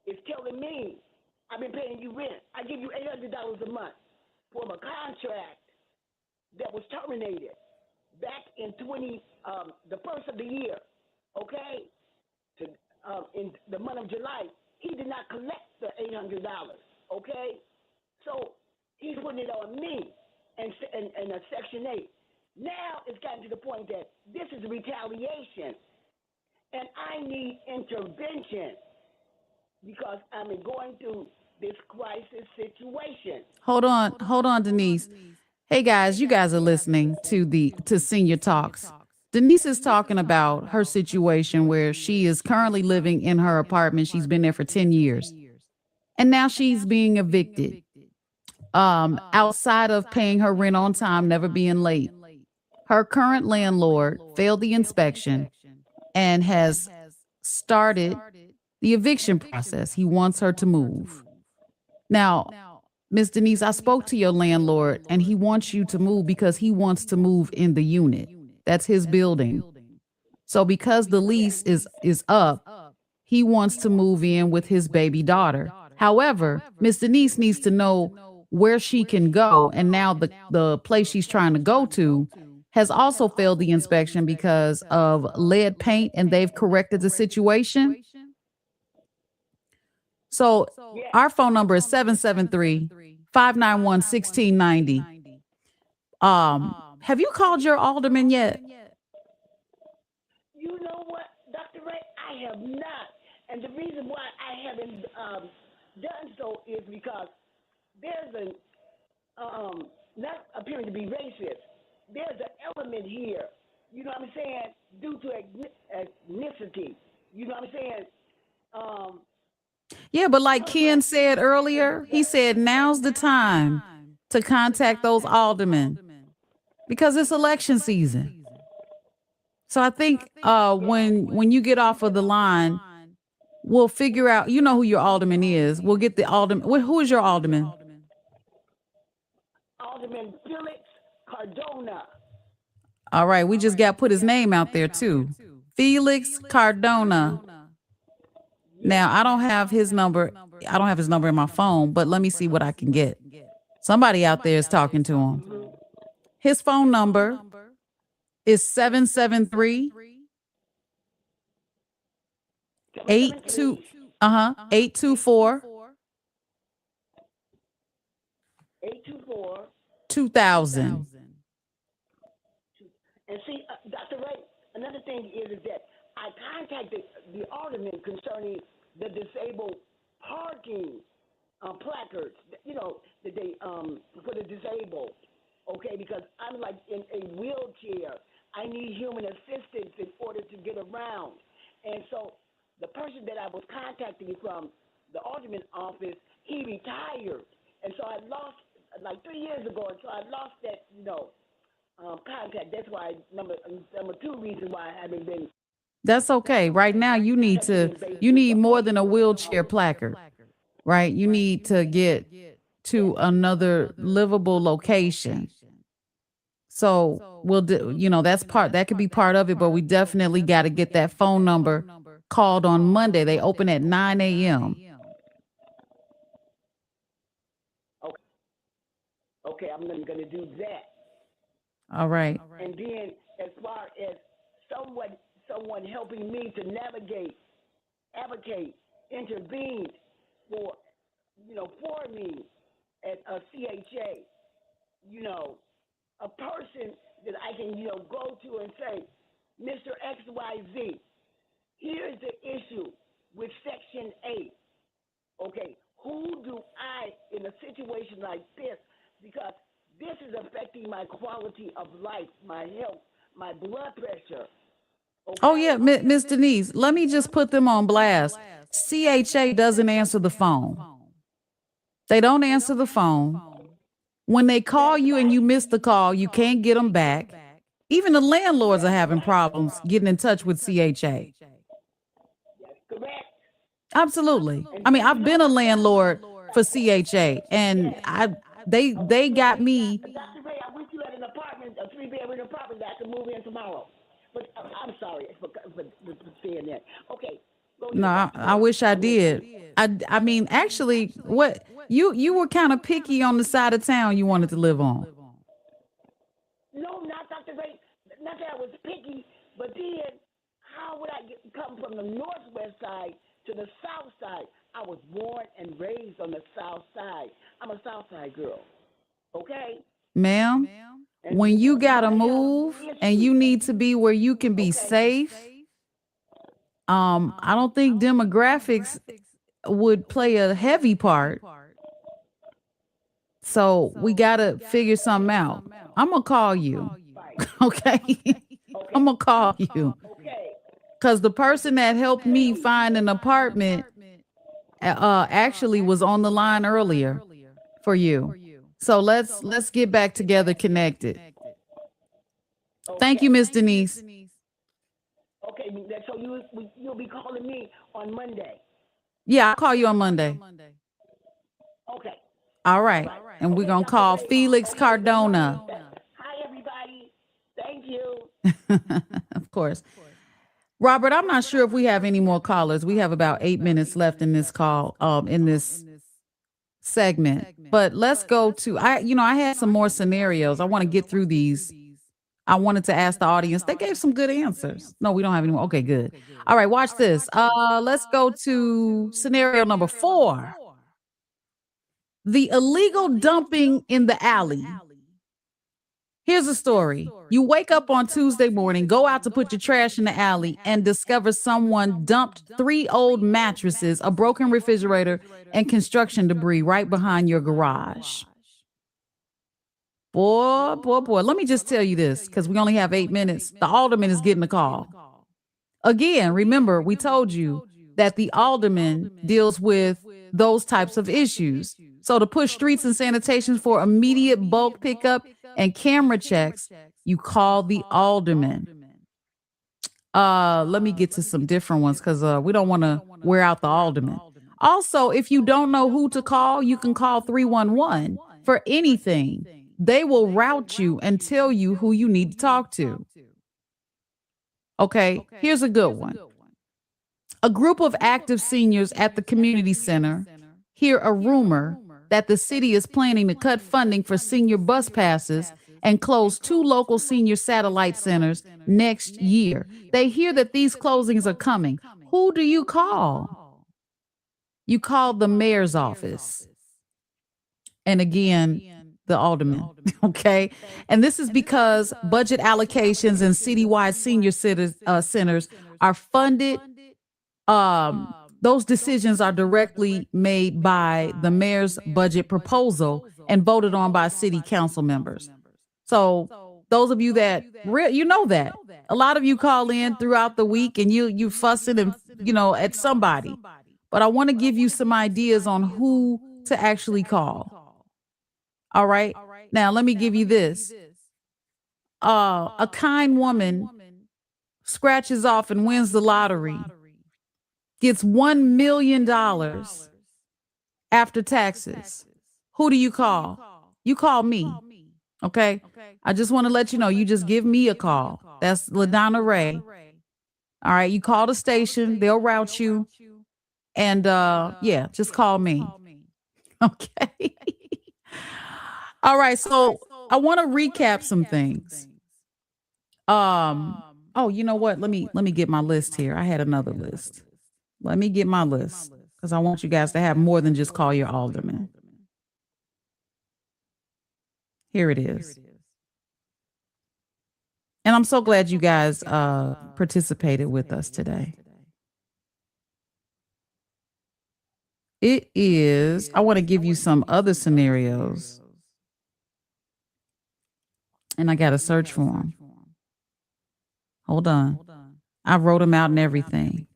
is telling me I've been paying you rent. I give you $800 a month for a contract that was terminated back in the first of the year. Okay, in the month of July, he did not collect the $800. Okay, so he's putting it on me and a Section 8. Now it's gotten to the point that this is retaliation, and I need intervention because I'm going through this crisis situation. Hold on, Denise. Hey guys, you guys are listening to Senior Talks. Denise is talking about her situation where she is currently living in her apartment. She's been there for 10 years. And now she's being evicted. Outside of paying her rent on time, never being late. Her current landlord failed the inspection and has started the eviction process. He wants her to move. Now, Miss Denise, I spoke to your landlord and he wants you to move because he wants to move in the unit. That's his building. So because the lease is up, he wants to move in with his baby daughter. However, Miss Denise needs to know where she can go. And now the place she's trying to go to has also failed the inspection because of lead paint, and they've corrected the situation. So our phone number is 773-591-1690. Have you called your alderman yet? You know what, Dr. Ray? I have not. And the reason why I haven't done so is because there's not appearing to be racist. There's an element here, you know what I'm saying, due to ethnicity. You know what I'm saying? Yeah, but like Ken said earlier, he said now's the time to contact those aldermen because it's election season. So I think when you get off of the line, we'll figure out, you know who your alderman is. We'll get the alderman. Who is your alderman? Alderman Felix Cardona. All right, we just got to put his name out there too. Felix Cardona. Now, I don't have his number. I don't have his number in my phone, but let me see what I can get. Somebody out there is talking to him. His phone number is 773 824 2000. And see, Dr. Ray, another thing is that I contacted the alderman concerning the disabled parking placards, you know, that they for the disabled, okay, because I'm like in a wheelchair. I need human assistance in order to get around. And so the person that I was contacting from the alderman office, he retired. And so I lost, like 3 years ago, and so I lost that, you know, contact. That's why number two reason why I haven't been. That's okay. Right now, you need more than a wheelchair placard, right? You need to get to another livable location. So we'll do, you know, that could be part of it, but we definitely got to get that phone number called on Monday. They open at 9 a.m. Okay, I'm going to do that. All right. And then as far as someone helping me to navigate, advocate, intervene for me at a CHA, you know, a person that I can, you know, go to and say, Mr. XYZ, here's the issue with Section 8. Okay, who do I, in a situation like this, because this is affecting my quality of life, my health, my blood pressure. Okay? Oh, yeah, Miss Denise, let me just put them on blast. CHA doesn't answer the phone. They don't answer the phone. When they call you and you miss the call, you can't get them back. Even the landlords are having problems getting in touch with CHA. Absolutely. I mean, I've been a landlord for CHA, and they got me. Dr. Ray, I wish you had an apartment, a 3-bedroom apartment that I could move in tomorrow. But I'm sorry for saying that. Okay. No, I wish I did. I mean, actually, what you were kind of picky on the side of town you wanted to live on. No, not Dr. Ray. Not that I was picky, but then how would I come from the northwest side to the south side? I was born and raised on the south side. I'm a south side girl. Okay? Ma'am, when you gotta move and you need to be where you can be safe, I don't think demographics would play a heavy part. So we gotta figure something out. I'm gonna call you. Okay? I'm gonna call you. Because the person that helped me find an apartment actually was on the line earlier for you. So let's get back together connected. Thank you, Miss Denise. Okay, so you'll be calling me on Monday. Yeah, I'll call you on Monday. Okay. All right. And we're going to call Felix Cardona. Hi, everybody. Thank you. Of course. Robert, I'm not sure if we have any more callers. We have about 8 minutes left in this call, in this segment. But let's go to, I had some more scenarios. I want to get through these. I wanted to ask the audience. They gave some good answers. No, we don't have any more. Okay, good. All right, watch this. Let's go to scenario number 4. The illegal dumping in the alley. Here's a story. You wake up on Tuesday morning, go out to put your trash in the alley, and discover someone dumped 3 old mattresses, a broken refrigerator, and construction debris right behind your garage. Boy. Let me just tell you this, because we only have 8 minutes. The alderman is getting a call. Again, remember, we told you that the alderman deals with those types of issues. So to push streets and sanitation for immediate bulk pickup and camera checks, you call the alderman. Let me get to some different ones because we don't want to wear out the alderman. Also, if you don't know who to call, you can call 311 for anything. They will route you and tell you who you need to talk to. Okay, here's a good one. A group of active seniors at the community center hear a rumor that the city is planning to cut funding for senior bus passes and close 2 local senior satellite centers next year. They hear that these closings are coming. Who do you call? You call the mayor's office. And again, the alderman, okay? And this is because budget allocations and citywide senior centers are funded. Those decisions are directly made by the mayor's budget proposal and voted on by city council members. So those of you that, you know that. A lot of you call in throughout the week and you fussing and, at somebody. But I want to give you some ideas on who to actually call. All right. Now, let me give you this. A kind woman scratches off and wins the lottery, gets $1 million after taxes. Who do you call? You call me. Okay. I just want to let you know, you just give me a call. That's LaDonna Ray. All right. You call the station, they'll route you. And just call me. Okay. All right, so I want to recap some things. Oh, you know what? Let me get my list here. I had another list. Let me get my list because I want you guys to have more than just call your alderman. Here it is. And I'm so glad you guys participated with us today. It is, I want to give you some other scenarios. And I got to search for them. Hold on. I wrote them out and everything.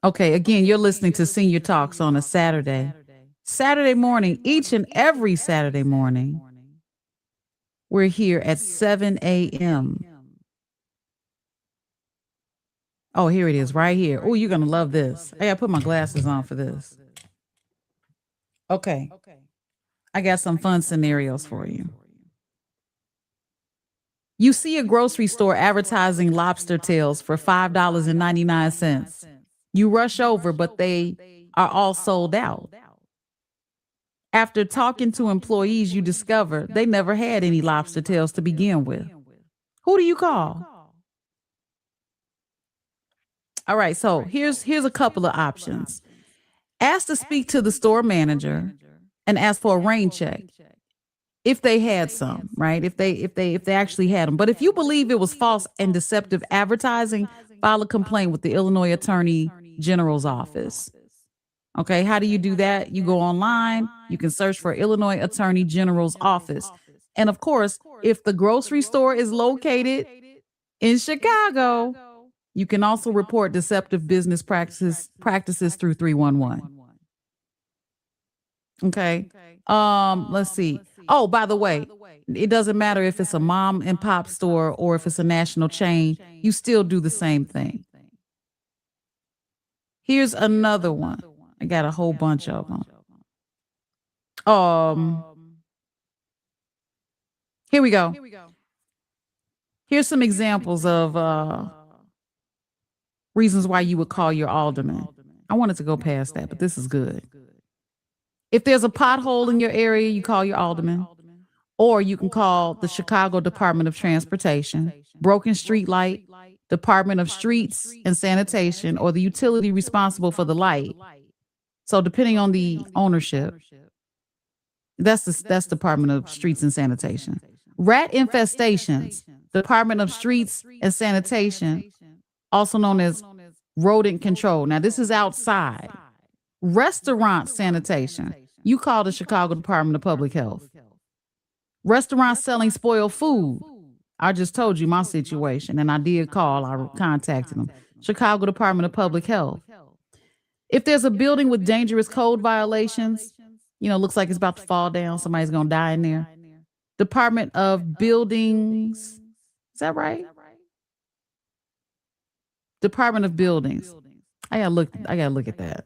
Okay, again, you're listening to Senior Talks on a Saturday. Saturday morning, each and every Saturday morning, we're here at 7 a.m. Oh, here it is, right here. Oh, you're going to love this. I got to put my glasses on for this. Okay. I got some fun scenarios for you. You see a grocery store advertising lobster tails for $5.99. You rush over, but they are all sold out. After talking to employees, you discover they never had any lobster tails to begin with. Who do you call? All right, so here's a couple of options. Ask to speak to the store manager and ask for a rain check if they had some, right? If they actually had them. But if you believe it was false and deceptive advertising, file a complaint with the Illinois Attorney General's office. Okay, how do you do that? You go online, you can search for Illinois Attorney General's office. And of course, if the grocery store is located in Chicago, you can also report deceptive business practices through 311. Okay. Let's see. Oh, by the way, it doesn't matter if it's a mom and pop store or if it's a national chain, you still do the same thing. Here's another one. I got a whole bunch of them. Here we go. Here's some examples of reasons why you would call your alderman. I wanted to go past that, but this is good. If there's a pothole in your area, you call your alderman. Or you can call the Chicago Department of Transportation, broken street light, Department of Streets and Sanitation, or the utility responsible for the light. So depending on the ownership, that's Department of Streets and Sanitation. Rat infestations, Department of Streets and Sanitation, also known as rodent control. Now this is outside. Restaurant sanitation, you call the Chicago Department of Public Health. Restaurants selling spoiled food, I just told you my situation and I did call, I contacted them. Chicago Department of Public Health. If there's a building with dangerous code violations, looks like it's about to fall down, somebody's going to die in there. Department of Buildings, is that right? Department of Buildings. I gotta look at that.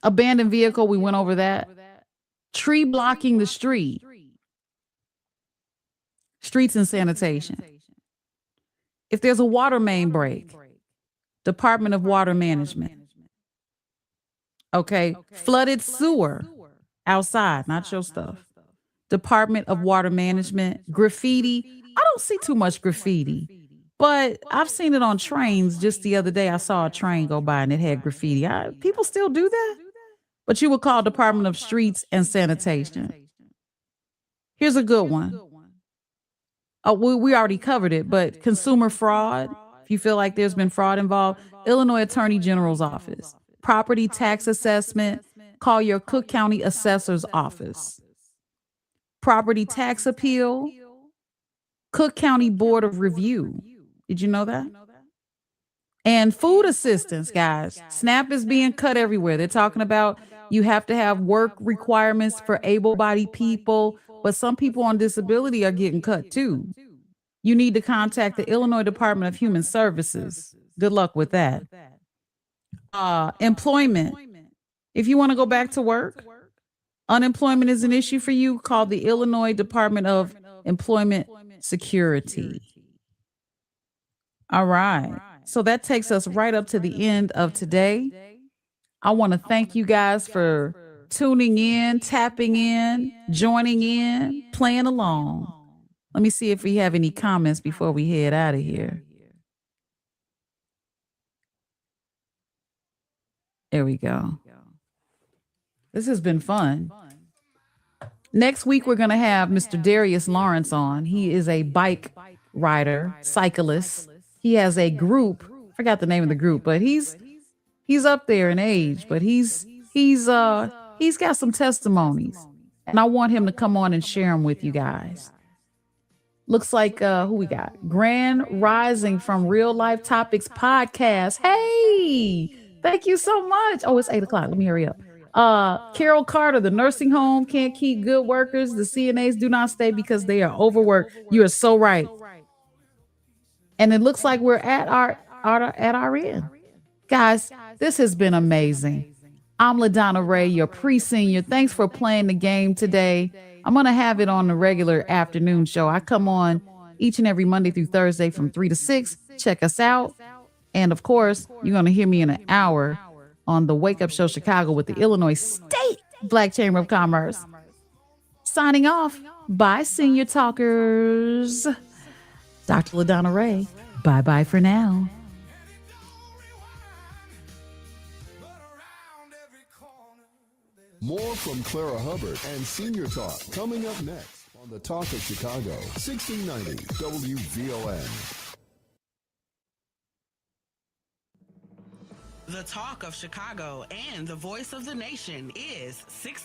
Abandoned vehicle, we went over that. Tree blocking the street. Streets and Sanitation. If there's a water main break, Department of Water Management. Okay. Flooded sewer outside, not your stuff. Department of Water Management, graffiti. I don't see too much graffiti, but I've seen it on trains. Just the other day, I saw a train go by and it had graffiti. People still do that, but you would call Department of Streets and Sanitation. Here's a good one. Oh, we already covered it, but consumer fraud. If you feel like there's been fraud involved, Illinois Attorney General's office. Property tax assessment, call your Cook County Assessor's office. Property tax appeal, Cook County Board of Review. Did you know that? And food assistance, guys. SNAP is being cut everywhere. They're talking about you have to have work requirements for able-bodied people, but some people on disability are getting cut too. You need to contact the Illinois Department of Human Services. Good luck with that. Employment. If you want to go back to work, unemployment is an issue for you, call the Illinois Department of Employment Security. All right. So that takes us right up to the end of today. I want to thank you guys for tuning in, tapping in, joining in, playing along. Let me see if we have any comments before we head out of here. There we go. This has been fun. Next week, we're going to have Mr. Darius Lawrence on. He is a bike rider, cyclist. He has a group. I forgot the name of the group, but he's up there in age, but he's got some testimonies, and I want him to come on and share them with you guys. Looks like who we got? Grand Rising from Real Life Topics Podcast. Hey, thank you so much. Oh, it's 8:00. Let me hurry up. Carol Carter, the nursing home can't keep good workers. The CNAs do not stay because they are overworked. You are so right. And it looks like we're at our end. Guys, this has been amazing. I'm LaDonna Ray, your pre-senior. Thanks for playing the game today. I'm going to have it on the regular afternoon show. I come on each and every Monday through Thursday from 3 to 6. Check us out. And of course, you're going to hear me in an hour on the Wake Up Show Chicago with the Illinois State Black Chamber of Commerce. Signing off. Bye, senior talkers. Dr. LaDonna Ray. Bye-bye for now. More from Clara Hubbard and Senior Talk coming up next on the Talk of Chicago, 1690 WVON. The Talk of Chicago and the voice of the nation is 16.